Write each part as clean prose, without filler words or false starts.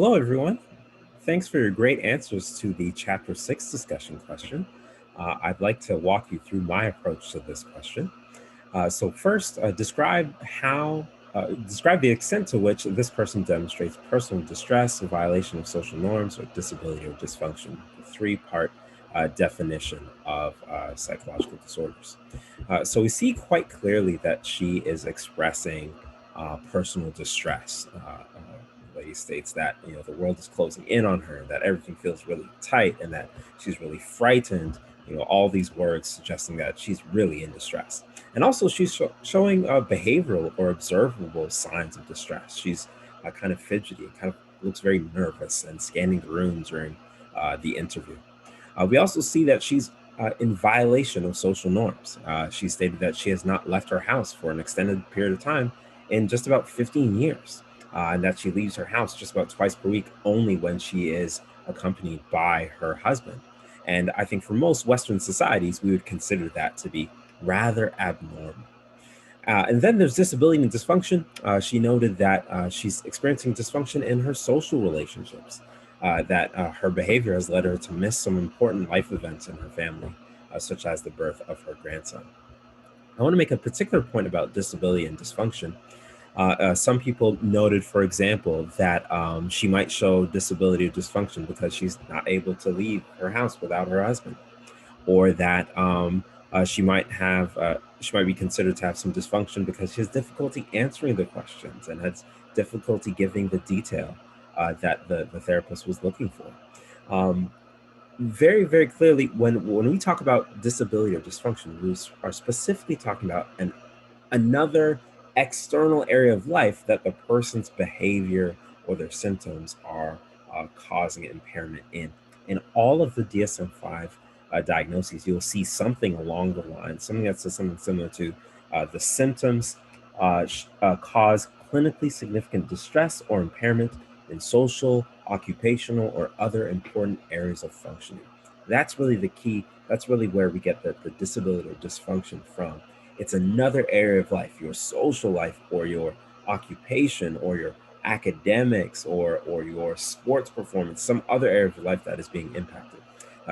Hello, everyone. Thanks for your great answers to the Chapter 6 discussion question. I'd like to walk you through my approach to this question. So first, describe the extent to which this person demonstrates personal distress, a violation of social norms, or disability or dysfunction. The three-part definition of psychological disorders. So we see quite clearly that she is expressing personal distress. The lady states that the world is closing in on her, that everything feels really tight, and that she's really frightened. All these words suggesting that she's really in distress. And also, she's showing behavioral or observable signs of distress. She's kind of fidgety, kind of looks very nervous and scanning the room during the interview. We also see that she's in violation of social norms. She stated that she has not left her house for an extended period of time in just about 15 years, and that she leaves her house just about twice per week, only when she is accompanied by her husband. And I think for most Western societies, we would consider that to be rather abnormal. And then there's disability and dysfunction. She noted that she's experiencing dysfunction in her social relationships, that her behavior has led her to miss some important life events in her family, such as the birth of her grandson. I want to make a particular point about disability and dysfunction. Some people noted, for example, that she might show disability or dysfunction because she's not able to leave her house without her husband, or that she might be considered to have some dysfunction because she has difficulty answering the questions and has difficulty giving the detail that the therapist was looking for. Very, very clearly, when we talk about disability or dysfunction, we are specifically talking about another external area of life that the person's behavior or their symptoms are causing impairment in. In all of the DSM-5 diagnoses, you'll see something along the line, something that says something similar to the symptoms cause clinically significant distress or impairment in social, occupational, or other important areas of functioning. That's really the key. That's really where we get the disability or dysfunction from. It's another area of life, your social life or your occupation or your academics or your sports performance, some other area of life that is being impacted.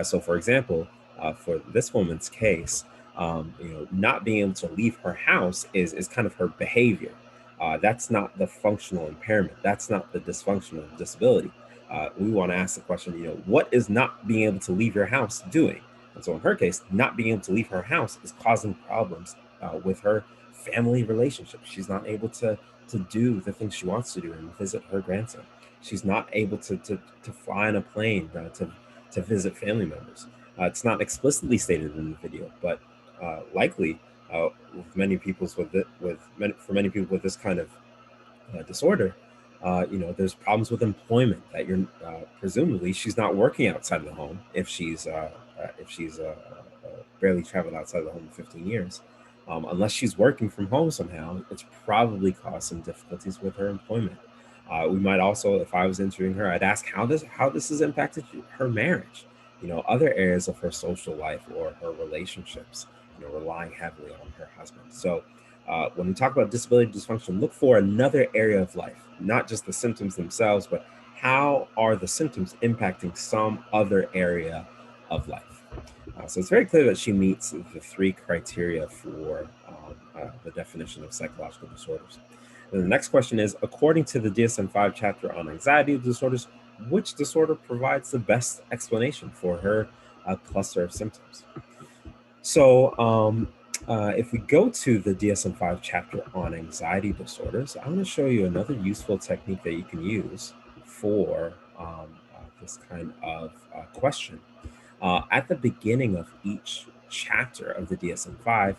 So, for example, for this woman's case, not being able to leave her house is kind of her behavior. That's not the functional impairment. That's not the dysfunctional disability. We want to ask the question, what is not being able to leave your house doing? And so in her case, not being able to leave her house is causing problems with her family relationships. She's not able to do the things she wants to do and visit her grandson. She's not able to fly on a plane to visit family members. It's not explicitly stated in the video, but likely with many people for many people with this kind of disorder, there's problems with employment that you're presumably she's not working outside of the home if she's barely traveled outside of the home in 15 years. Unless she's working from home somehow, it's probably caused some difficulties with her employment. We might also, if I was interviewing her, I'd ask how this has impacted her marriage, other areas of her social life or her relationships, relying heavily on her husband. So when we talk about disability dysfunction, look for another area of life, not just the symptoms themselves, but how are the symptoms impacting some other area of life. So it's very clear that she meets the three criteria for the definition of psychological disorders. And the next question is, according to the DSM-5 chapter on anxiety disorders, which disorder provides the best explanation for her cluster of symptoms? So if we go to the DSM-5 chapter on anxiety disorders, I want to show you another useful technique that you can use for this kind of question. At the beginning of each chapter of the DSM-5,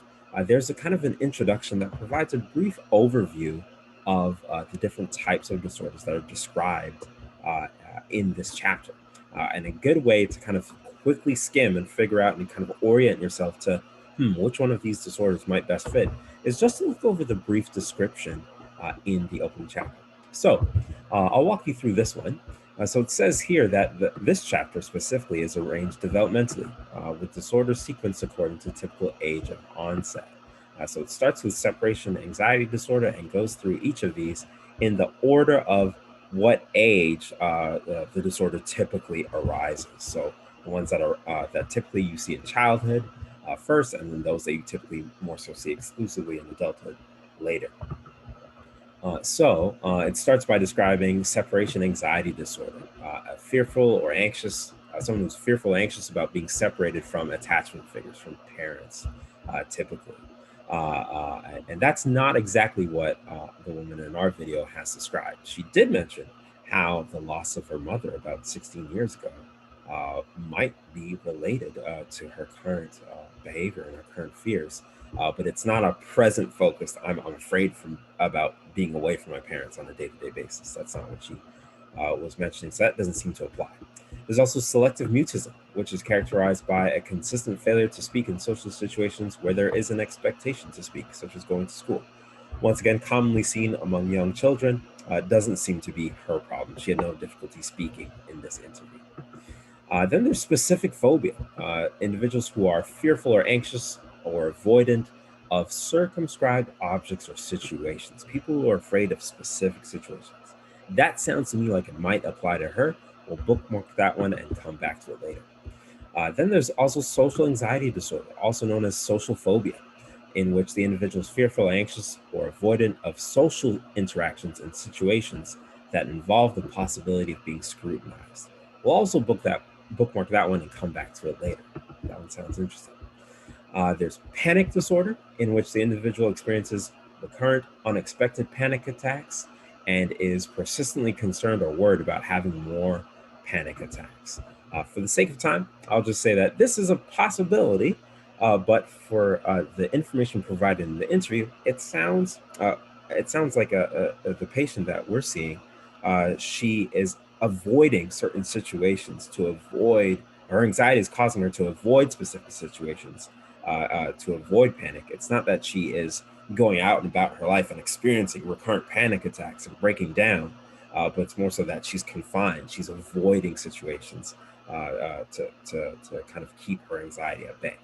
there's a kind of an introduction that provides a brief overview of the different types of disorders that are described in this chapter. And a good way to kind of quickly skim and figure out and kind of orient yourself to which one of these disorders might best fit is just to look over the brief description in the opening chapter. So I'll walk you through this one. So it says here that this chapter specifically is arranged developmentally with disorders sequenced according to typical age of onset. So it starts with separation anxiety disorder and goes through each of these in the order of what age the disorder typically arises. So the ones that are that typically you see in childhood first, and then those that you typically more so see exclusively in adulthood later. It starts by describing separation anxiety disorder, fearful or anxious, someone who's fearful or anxious about being separated from attachment figures, from parents, typically. And that's not exactly what the woman in our video has described. She did mention how the loss of her mother about 16 years ago might be related to her current behavior and her current fears. But it's not a present focused. I'm afraid about being away from my parents on a day-to-day basis. That's not what she was mentioning. So that doesn't seem to apply. There's also selective mutism, which is characterized by a consistent failure to speak in social situations where there is an expectation to speak, such as going to school. Once again, commonly seen among young children, doesn't seem to be her problem. She had no difficulty speaking in this interview. Then there's specific phobia, individuals who are fearful or anxious or avoidant of circumscribed objects or situations, people who are afraid of specific situations. That sounds to me like it might apply to her. We'll bookmark that one and come back to it later. Then there's also social anxiety disorder, also known as social phobia, in which the individual is fearful, anxious, or avoidant of social interactions and situations that involve the possibility of being scrutinized. We'll also bookmark that one and come back to it later. That one sounds interesting. There's panic disorder, in which the individual experiences recurrent, unexpected panic attacks and is persistently concerned or worried about having more panic attacks. For the sake of time, I'll just say that this is a possibility, but for the information provided in the interview, it sounds like the patient that we're seeing, she is avoiding certain situations to avoid, her anxiety is causing her to avoid specific situations, to avoid panic. It's not that she is going out and about her life and experiencing recurrent panic attacks and breaking down, but it's more so that she's confined. She's avoiding situations to kind of keep her anxiety at bay.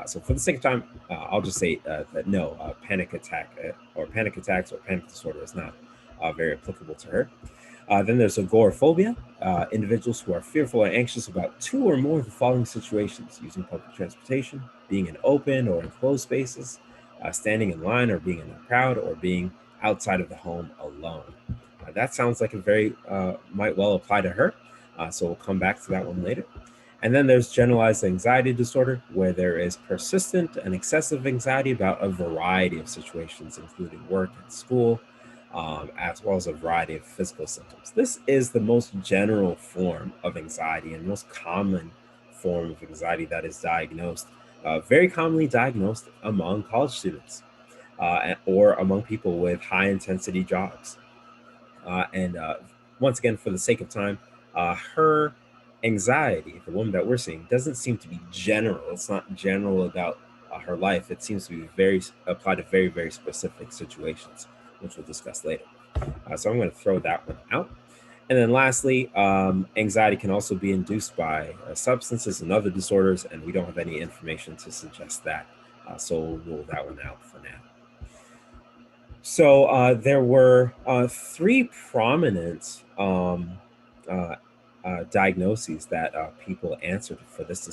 So for the sake of time, I'll just say that no, panic attack or panic attacks or panic disorder is not very applicable to her. Then there's agoraphobia, individuals who are fearful or anxious about two or more of the following situations: using public transportation, being in open or enclosed spaces, standing in line or being in a crowd, or being outside of the home alone. That sounds like it very might well apply to her. So we'll come back to that one later. And then there's generalized anxiety disorder, where there is persistent and excessive anxiety about a variety of situations, including work and school, as well as a variety of physical symptoms. This is the most general form of anxiety and most common form of anxiety that is diagnosed, very commonly diagnosed among college students or among people with high intensity jobs. And once again, for the sake of time, her anxiety, the woman that we're seeing, doesn't seem to be general. It's not general about her life. It seems to be very applied to very, very specific situations, which we'll discuss later. So I'm going to throw that one out. And then lastly, anxiety can also be induced by substances and other disorders, and we don't have any information to suggest that. So we'll rule that one out for now. So there were three prominent diagnoses that people answered for this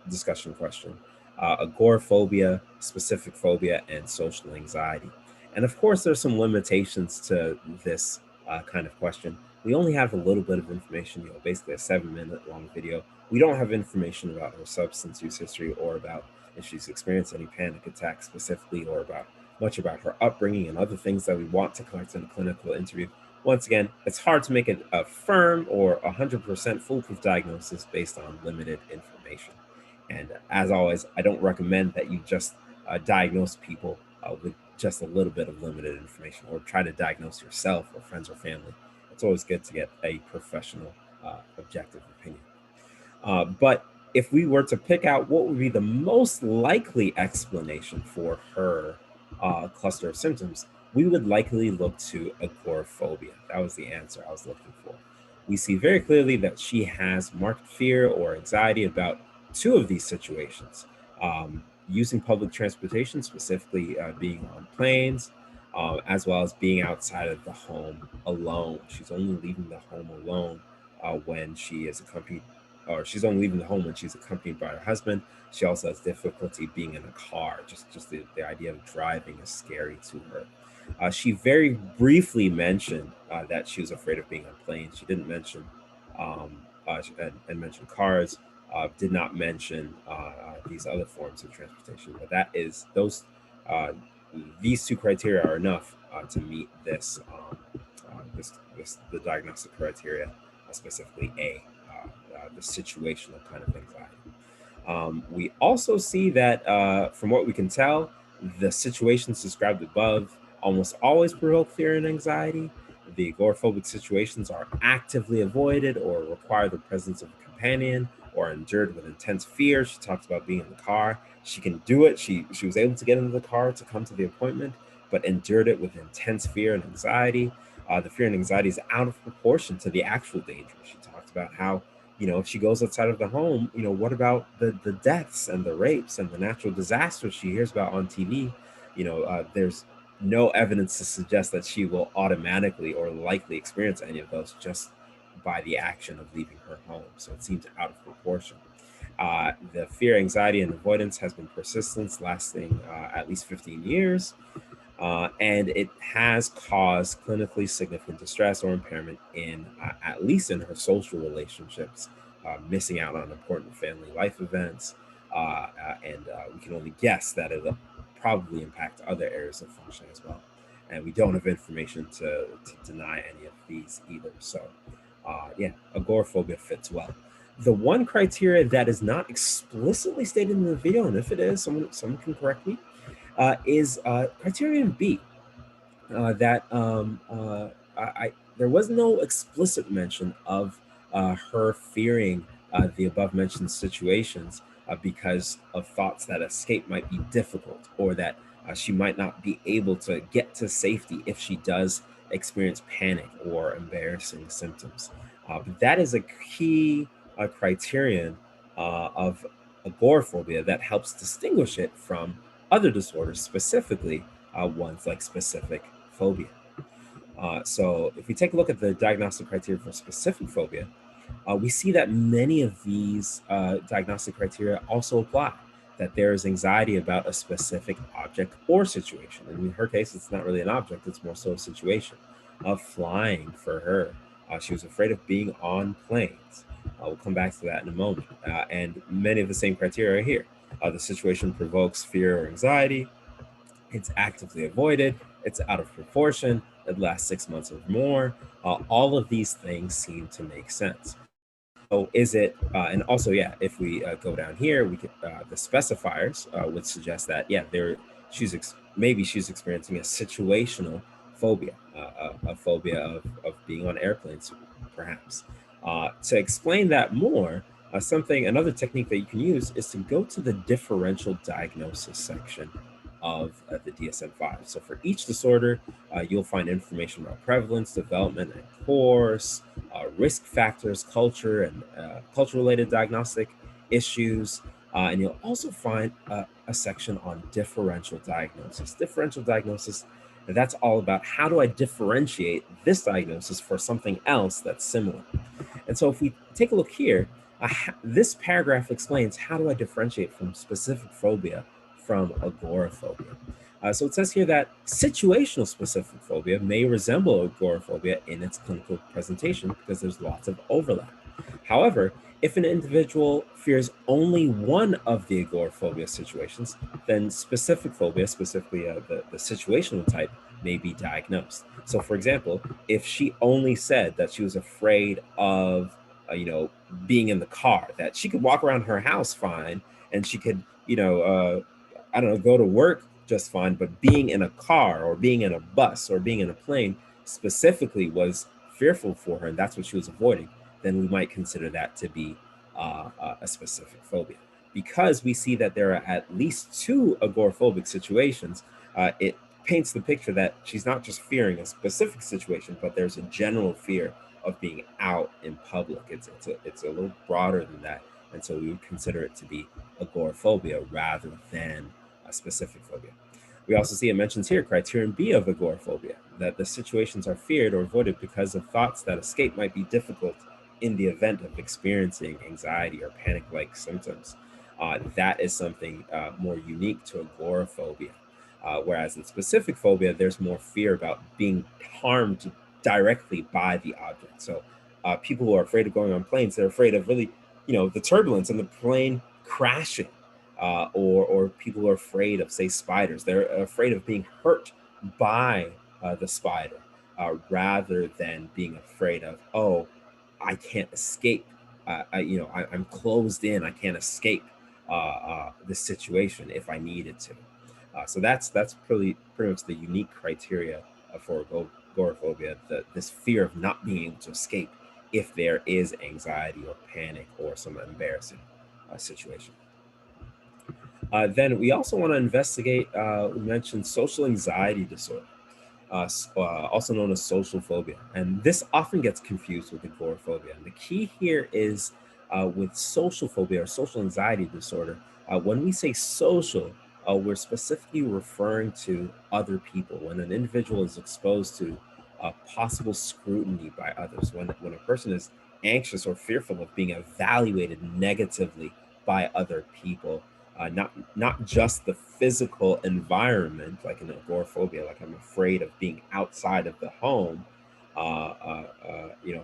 discussion question: agoraphobia, specific phobia, and social anxiety. And of course, there's some limitations to this kind of question. We only have a little bit of information, basically a 7-minute long video. We don't have information about her substance use history, or about if she's experienced any panic attacks specifically, or about much about her upbringing and other things that we want to collect in a clinical interview. Once again, it's hard to make a firm or 100% foolproof diagnosis based on limited information. And as always, I don't recommend that you just diagnose people with just a little bit of limited information, or try to diagnose yourself or friends or family. It's always good to get a professional, objective opinion. But if we were to pick out what would be the most likely explanation for her cluster of symptoms, we would likely look to agoraphobia. That was the answer I was looking for. We see very clearly that she has marked fear or anxiety about two of these situations: using public transportation, specifically being on planes, as well as being outside of the home alone. She's only leaving the home alone when she is accompanied, or she's only leaving the home when she's accompanied by her husband. She also has difficulty being in a car. Just the idea of driving is scary to her. She very briefly mentioned that she was afraid of being on planes. She didn't mention and mention cars. Did not mention these other forms of transportation. But that is uh, these two criteria are enough to meet this the diagnostic criteria, specifically the situational kind of anxiety. We also see that, from what we can tell, the situations described above almost always provoke fear and anxiety. The agoraphobic situations are actively avoided or require the presence of a companion or are endured with intense fear. She talks about being in the car. She can do it. She was able to get into the car to come to the appointment, but endured it with intense fear and anxiety. The fear and anxiety is out of proportion to the actual danger. She talked about how, if she goes outside of the home, what about the deaths and the rapes and the natural disasters she hears about on TV? There's no evidence to suggest that she will automatically or likely experience any of those just by the action of leaving her home. So it seems out of proportion. The fear, anxiety, and avoidance has been persistent, lasting at least 15 years. And it has caused clinically significant distress or impairment in at least in her social relationships, missing out on important family life events, and we can only guess that it'll probably impact other areas of function as well. And we don't have information to deny any of these either. So, yeah, agoraphobia fits well. The one criteria that is not explicitly stated in the video, and if it is, someone can correct me, is criterion B. That there was no explicit mention of her fearing the above mentioned situations because of thoughts that escape might be difficult, or that she might not be able to get to safety if she does experience panic or embarrassing symptoms. But that is a key criterion of agoraphobia that helps distinguish it from other disorders, specifically ones like specific phobia. So if we take a look at the diagnostic criteria for specific phobia, we see that many of these diagnostic criteria also apply. That there is anxiety about a specific object or situation. And in her case, it's not really an object, it's more so a situation of flying for her. She was afraid of being on planes. We'll come back to that in a moment. And many of the same criteria are here. The situation provokes fear or anxiety, it's actively avoided, it's out of proportion, it lasts 6 months or more. All of these things seem to make sense. So is it, and also, yeah, if we go down here, we could, the specifiers would suggest that, yeah, maybe she's experiencing a situational phobia, a phobia of being on airplanes, perhaps. To explain that more, another technique that you can use is to go to the differential diagnosis section of the DSM-5. So for each disorder, you'll find information about prevalence, development, and course, risk factors, culture, and culture-related diagnostic issues. And you'll also find a section on differential diagnosis. Differential diagnosis, that's all about how do I differentiate this diagnosis for something else that's similar. And so if we take a look here, this paragraph explains how do I differentiate from specific phobia from agoraphobia. So it says here that situational specific phobia may resemble agoraphobia in its clinical presentation because there's lots of overlap. However, if an individual fears only one of the agoraphobia situations, then specific phobia, specifically the situational type, may be diagnosed. So, for example, if she only said that she was afraid of, being in the car, that she could walk around her house fine and she could, I don't know, go to work just fine, but being in a car or being in a bus or being in a plane specifically was fearful for her, and that's what she was avoiding, then we might consider that to be a specific phobia. Because we see that there are at least two agoraphobic situations, it paints the picture that she's not just fearing a specific situation, but there's a general fear of being out in public. It's a little broader than that, and so we would consider it to be agoraphobia rather than a specific phobia. We also see it mentions here criterion B of agoraphobia, that the situations are feared or avoided because of thoughts that escape might be difficult in the event of experiencing anxiety or panic-like symptoms. That is something more unique to agoraphobia. Whereas in specific phobia, there's more fear about being harmed directly by the object. So people who are afraid of going on planes, they're afraid of really, the turbulence and the plane crashing. Or people who are afraid of, say, spiders. They're afraid of being hurt by the spider rather than being afraid of, oh, I can't escape. I'm closed in. I can't escape this situation if I needed to. So that's pretty much the unique criteria for agoraphobia, this fear of not being able to escape if there is anxiety or panic or some embarrassing situation. Then we also want to investigate, we mentioned social anxiety disorder, also known as social phobia. And this often gets confused with agoraphobia. And the key here is with social phobia or social anxiety disorder, when we say social, we're specifically referring to other people. When an individual is exposed to possible scrutiny by others, when a person is anxious or fearful of being evaluated negatively by other people, not just the physical environment, like in agoraphobia, like I'm afraid of being outside of the home.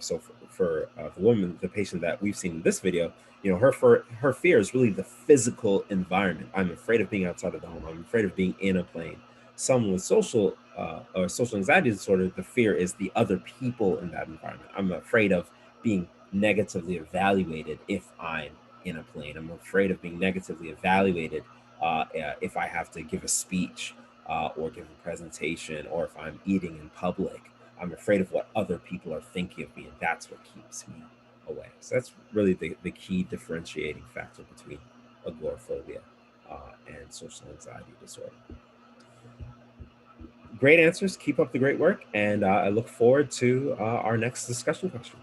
So for the woman, the patient that we've seen in this video, her fear is really the physical environment. I'm afraid of being outside of the home. I'm afraid of being in a plane. Someone with social or social anxiety disorder, the fear is the other people in that environment. I'm afraid of being negatively evaluated if I'm in a plane. I'm afraid of being negatively evaluated if I have to give a speech or give a presentation, or if I'm eating in public. I'm afraid of what other people are thinking of me, and that's what keeps me away. So that's really the key differentiating factor between agoraphobia and social anxiety disorder. Great answers. Keep up the great work, and I look forward to our next discussion question.